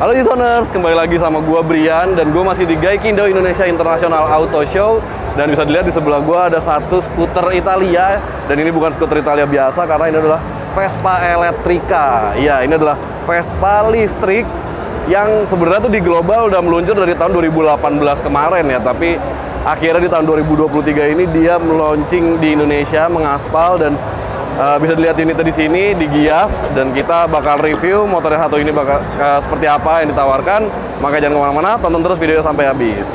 Halo Usoners, kembali lagi sama gua Brian dan gua masih di Gaikindo Indonesia International Auto Show. Dan bisa dilihat di sebelah gua ada satu skuter Italia, dan ini bukan skuter Italia biasa karena ini adalah Vespa Elettrica. Ya, ini adalah Vespa listrik yang sebenarnya tuh di global udah meluncur dari tahun 2018 kemarin ya, tapi akhirnya di tahun 2023 ini dia meluncing di Indonesia, mengaspal, dan bisa dilihat ini di sini di Gias, dan kita bakal review motornya satu ini bakal seperti apa yang ditawarkan. Maka jangan kemana-mana, tonton terus videonya sampai habis.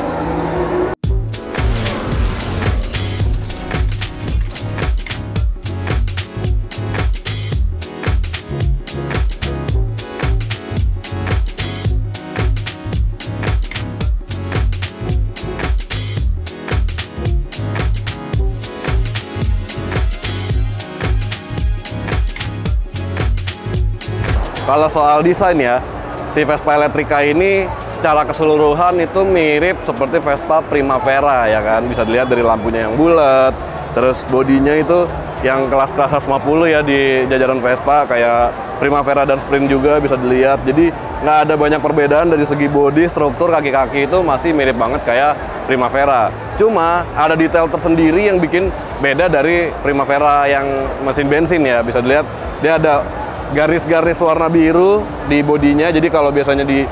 Kalau soal desain ya, si Vespa Elettrica ini secara keseluruhan itu mirip seperti Vespa Primavera ya kan. Bisa dilihat dari lampunya yang bulat, terus bodinya itu yang kelas-kelas 150 ya di jajaran Vespa, kayak Primavera dan Sprint juga bisa dilihat. Jadi nggak ada banyak perbedaan dari segi bodi, struktur, kaki-kaki itu masih mirip banget kayak Primavera. Cuma ada detail tersendiri yang bikin beda dari Primavera yang mesin bensin ya. Bisa dilihat dia ada garis-garis warna biru di bodinya. Jadi kalau biasanya di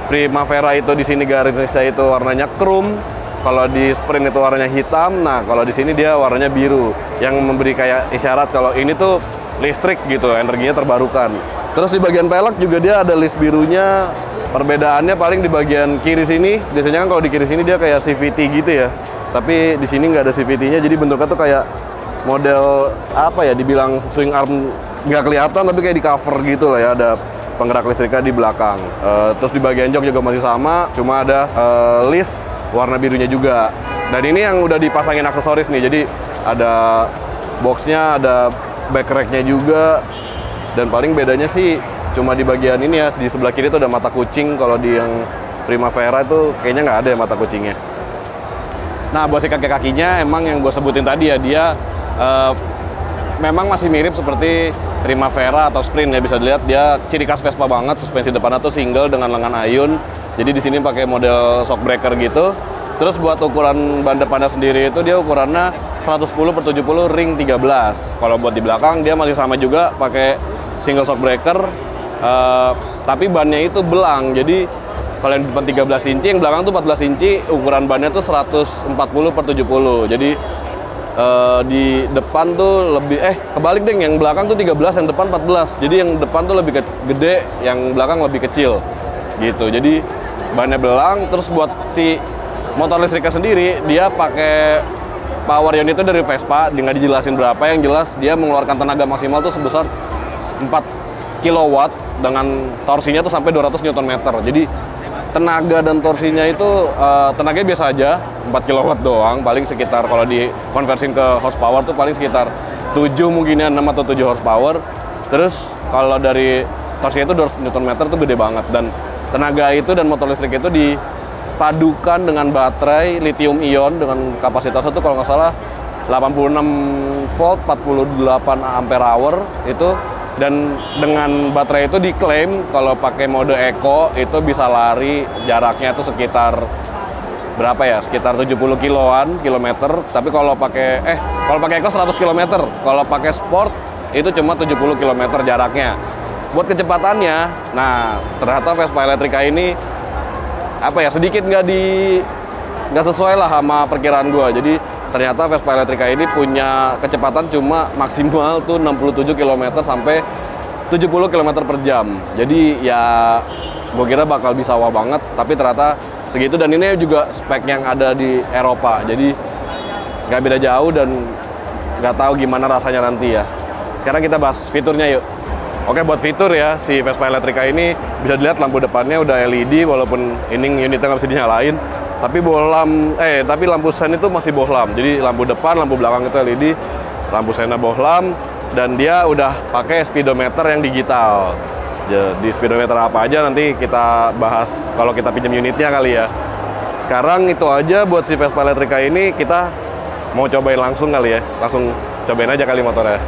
Primavera itu di sini garisnya itu warnanya chrome, kalau di Sprint itu warnanya hitam. Nah, kalau di sini dia warnanya biru, yang memberi kayak isyarat kalau ini tuh listrik gitu, energinya terbarukan. Terus di bagian pelek juga dia ada list birunya. Perbedaannya paling di bagian kiri sini. Biasanya kan kalau di kiri sini dia kayak CVT gitu ya, tapi di sini nggak ada CVT-nya. Jadi bentuknya tuh kayak model apa ya, dibilang swing arm nggak kelihatan tapi kayak di cover gitu lah ya, ada penggerak listriknya di belakang. Terus di bagian jok juga masih sama, cuma ada list warna birunya juga. Dan ini yang udah dipasangin aksesoris nih, jadi ada boxnya, ada back racknya juga. Dan paling bedanya sih cuma di bagian ini ya, di sebelah kiri tuh ada mata kucing. Kalau di yang Primavera itu kayaknya nggak ada ya mata kucingnya. Nah, buat si kaki-kakinya emang yang gue sebutin tadi ya, dia memang masih mirip seperti Primavera atau Sprint ya. Bisa dilihat dia ciri khas Vespa banget, suspensi depannya tuh single dengan lengan ayun. Jadi di sini pakai model shock breaker gitu. Terus buat ukuran ban depannya sendiri itu dia ukurannya 110/70 ring 13. Kalau buat di belakang dia masih sama juga pakai single shock breaker, tapi bannya itu belang. Jadi kalau yang depan 13 inci, yang belakang tuh 14 inci, ukuran bannya tuh 140/70. Jadi di depan tuh lebih kebalik deh, yang belakang tuh 13, yang depan 14. Jadi yang depan tuh lebih gede, yang belakang lebih kecil gitu. Jadi bannya belang. Terus buat si motor listriknya sendiri, dia pakai power unit itu dari Vespa, nggak dijelasin berapa. Yang jelas dia mengeluarkan tenaga maksimal tuh sebesar 4 kW dengan torsinya tuh sampai 200 Nm. Jadi tenaga dan torsinya itu tenaganya biasa aja, 4 kW doang, paling sekitar kalau dikonversin ke horsepower tuh paling sekitar 7 mungkin ya, 6 atau 7 horsepower. Terus kalau dari torsinya itu 200 Nm tuh gede banget. Dan tenaga itu dan motor listrik itu dipadukan dengan baterai lithium ion dengan kapasitas itu kalau nggak salah 86 volt 48 ampere hour itu. Dan dengan baterai itu diklaim kalau pakai mode eco itu bisa lari jaraknya itu sekitar berapa ya? Sekitar 70 kilometer. Tapi kalau pakai eco 100 km. Kalau pakai sport itu cuma 70 km jaraknya. Buat kecepatannya, nah ternyata Vespa Elettrica ini apa ya, sedikit nggak sesuai lah sama perkiraan gua. Jadi ternyata Vespa Elettrica ini punya kecepatan cuma maksimal tuh 67 km sampai 70 km per jam. Jadi ya gue kira bakal bisa wah banget, tapi ternyata segitu. Dan ini juga spek yang ada di Eropa, jadi nggak beda jauh dan nggak tahu gimana rasanya nanti ya. Sekarang kita bahas fiturnya yuk. Oke, buat fitur ya, si Vespa Elettrica ini bisa dilihat lampu depannya udah LED, walaupun ini unitnya nggak bisa dinyalain. Tapi tapi lampu sen itu masih bohlam. Jadi lampu depan, lampu belakang itu LED, lampu sennya bohlam, dan dia udah pakai speedometer yang digital. Jadi speedometer apa aja nanti kita bahas kalau kita pinjam unitnya kali ya. Sekarang itu aja buat si Vespa Elettrica ini, kita mau cobain langsung kali ya. Langsung cobain aja kali motornya.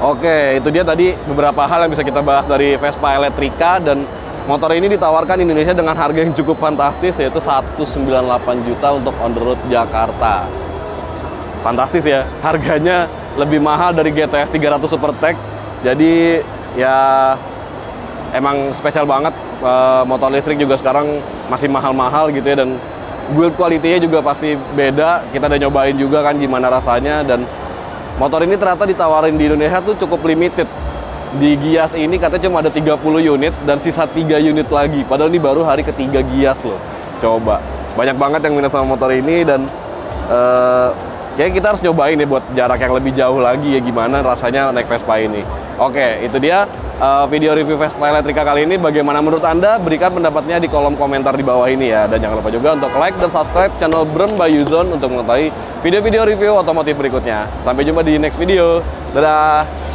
Oke, itu dia tadi beberapa hal yang bisa kita bahas dari Vespa Elettrica, dan motor ini ditawarkan di Indonesia dengan harga yang cukup fantastis, yaitu 198 juta untuk on the road Jakarta. Fantastis ya, harganya lebih mahal dari GTS 300 Supertech. Jadi ya emang spesial banget. Motor listrik juga sekarang masih mahal-mahal gitu ya, dan build quality-nya juga pasti beda. Kita udah nyobain juga kan gimana rasanya, dan motor ini ternyata ditawarin di Indonesia tuh cukup limited. Di Gias ini katanya cuma ada 30 unit dan sisa 3 unit lagi. Padahal ini baru hari ketiga Gias loh. Coba. Banyak banget yang minat sama motor ini, dan kayaknya kita harus nyobain nih buat jarak yang lebih jauh lagi ya, gimana rasanya naik Vespa ini. Oke, itu dia video review Vespa Elettrica kali ini. Bagaimana menurut Anda? Berikan pendapatnya di kolom komentar di bawah ini ya. Dan jangan lupa juga untuk like dan subscribe channel Brem by Yuzon untuk mengetahui video-video review otomotif berikutnya. Sampai jumpa di next video. Dadah!